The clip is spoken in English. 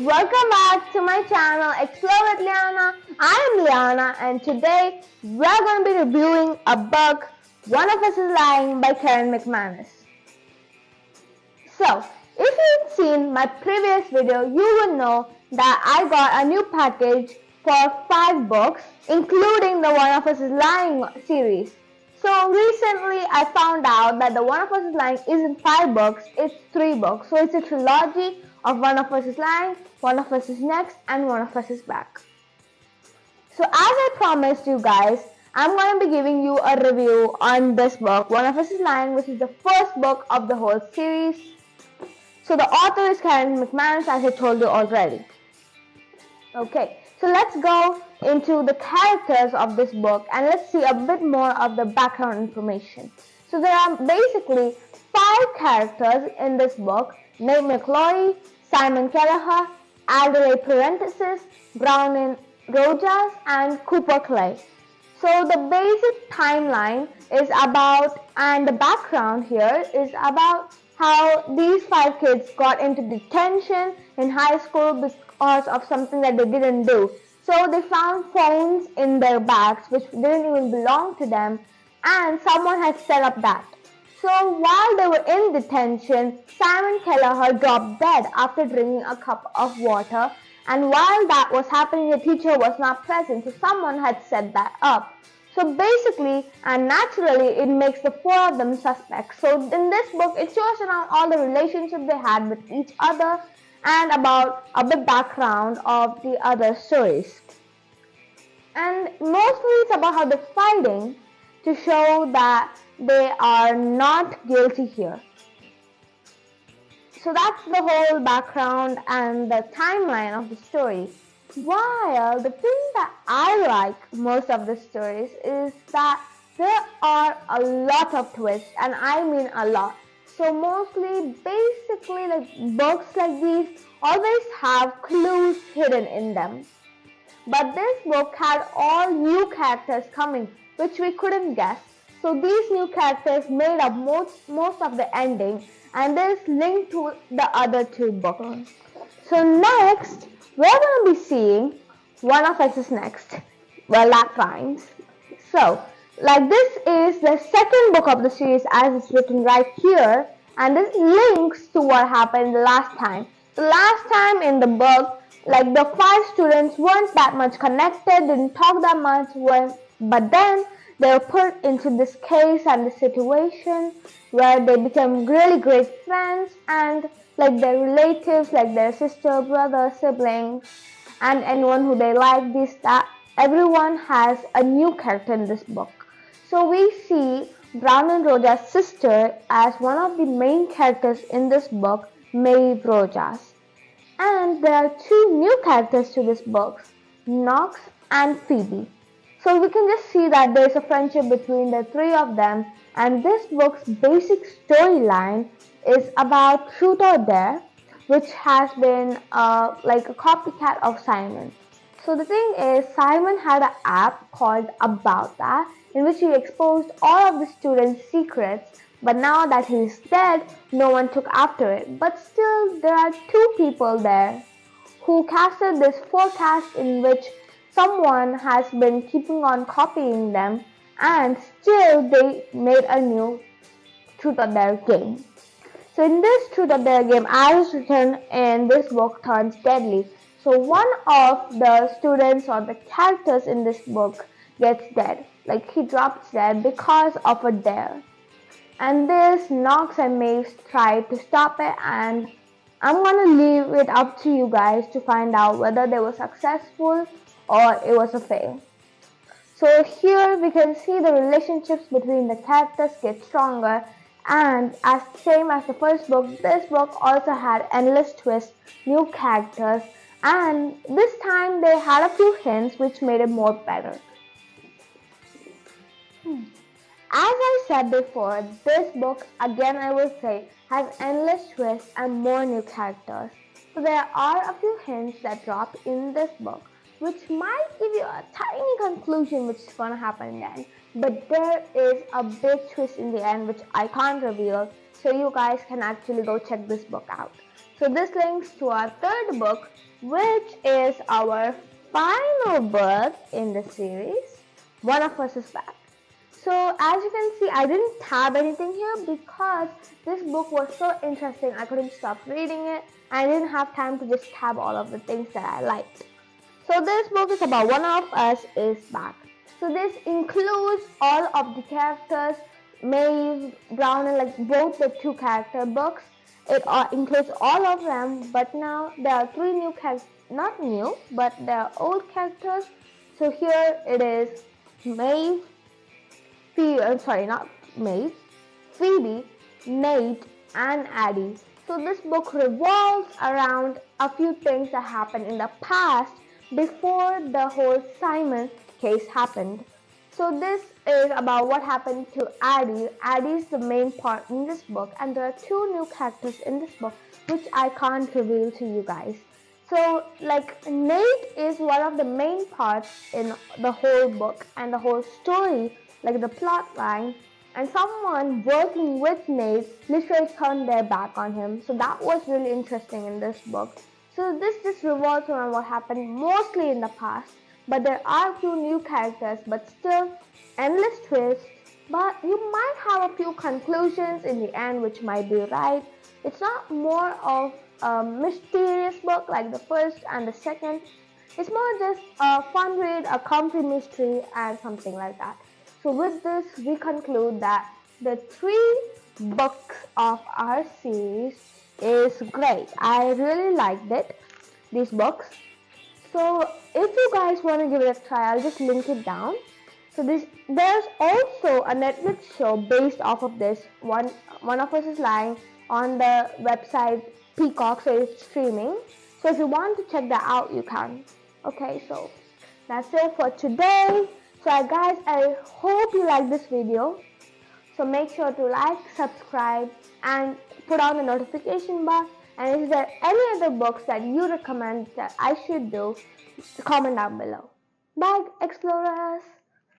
welcome back to my channel Explore with Lianna. I am Lianna and today we're going to be reviewing a book, One of Us is Lying by Karen McManus. So, if you've seen my previous video, you would know that I got a new package for 5 books, including the One of Us is Lying series. So recently I found out that the One of Us is Lying isn't 5 books, it's 3 books. So it's a trilogy of One of Us is Lying, One of Us is Next, and One of Us is Back. So as I promised you guys, I'm going to be giving you a review on this book, One of Us is Lying, which is the first book of the whole series. So the author is Karen McManus, as I told you already. Okay, so let's go into the characters of this book and let's see a bit more of the background information. So there are basically 5 characters in this book: Nate McClory, Simon Kelleher, Alderay Parenthesis, Browning Rojas, and Cooper Clay. So the basic timeline is about, and the background here is about how these 5 kids got into detention in high school because of something that they didn't do. So they found phones in their bags which didn't even belong to them, and someone had set up that. So while they were in detention, Simon Kelleher dropped dead after drinking a cup of water, and while that was happening, the teacher was not present, so someone had set that up. So basically and naturally, it makes the 4 of them suspects. So in this book, it shows around all the relationships they had with each other and about a bit background of the other stories. And mostly it's about how they're fighting to show that they are not guilty here. So that's the whole background and the timeline of the story. While the thing that I like most of the stories is that there are a lot of twists, and I mean a lot. So mostly, basically, like books like these always have clues hidden in them. But this book had all new characters coming, which we couldn't guess. So these new characters made up most of the ending, and this linked to the other 2 books. So next, we're going to be seeing One of Us is Next. Well, that rhymes. So, like, this is the second book of the series as it's written right here, and this links to what happened the last time. The last time in the book, like, the 5 students weren't that much connected, didn't talk that much, but then they were put into this case and the situation where they became really great friends, and like their relatives, like their sister, brother, siblings, and anyone who they like, that everyone has a new character in this book. So we see Browning Rojas' sister as one of the main characters in this book, Maeve Rojas. And there are 2 new characters to this book, Knox and Phoebe. So we can just see that there's a friendship between the 3 of them, and this book's basic storyline is about Truth or Dare, which has been like a copycat of Simon. So the thing is, Simon had an app called About That, in which he exposed all of the students' secrets, but now that he's dead, no one took after it. But still, there are 2 people there who casted this forecast in which someone has been keeping on copying them, and still they made a new Truth or Dare game. So in this Truth or Dare game, as written in this book, turns deadly. So one of the students or the characters in this book gets dead. Like, he drops dead because of a dare. And this, Knox and Maeve tried to stop it, and I'm going to leave it up to you guys to find out whether they were successful or it was a fail. So here we can see the relationships between the characters get stronger, and as same as the first book, this book also had endless twists, new characters, and this time they had a few hints which made it more better. As I said before, this book, again I will say, has endless twists and more new characters. So there are a few hints that drop in this book, which might give you a tiny conclusion which is going to happen then. But there is a big twist in the end which I can't reveal, so you guys can actually go check this book out. So this links to our third book, which is our final book in the series, One of Us is Back. So as you can see, I didn't tab anything here because this book was so interesting I couldn't stop reading it. I didn't have time to just tab all of the things that I liked. So this book is about One of Us is Back. So this includes all of the characters, Maeve, Brown, and like both the two character books. It includes all of them, but now there are three new characters, not new, but they are old characters. So here it is Maeve, Phoebe, Nate, and Addie. So this book revolves around a few things that happened in the past before the whole Simon case happened. So this is about what happened to Addie. Addie is the main part in this book, and there are two new characters in this book which I can't reveal to you guys. So like Nate is one of the main parts in the whole book and the whole story, like the plot line, and someone working with Nate literally turned their back on him. So that was really interesting in this book. So this just revolves around what happened mostly in the past, but there are a few new characters, but still endless twists. But you might have a few conclusions in the end which might be right. It's not more of a mysterious book like the first and the second. It's more just a fun read, a comfy mystery, and something like that. So with this, we conclude that the three books of our series is great. I really liked it, these books. So if you guys want to give it a try, I'll just link it down. So there's also a Netflix show based off of this. One of Us is Lying on the website Peacock, so it's streaming. So if you want to check that out, you can. Okay, so that's it for today. So guys, I hope you like this video. So make sure to like, subscribe, and put on the notification bar. And is there any other books that you recommend that I should do? Comment down below. Bye, explorers!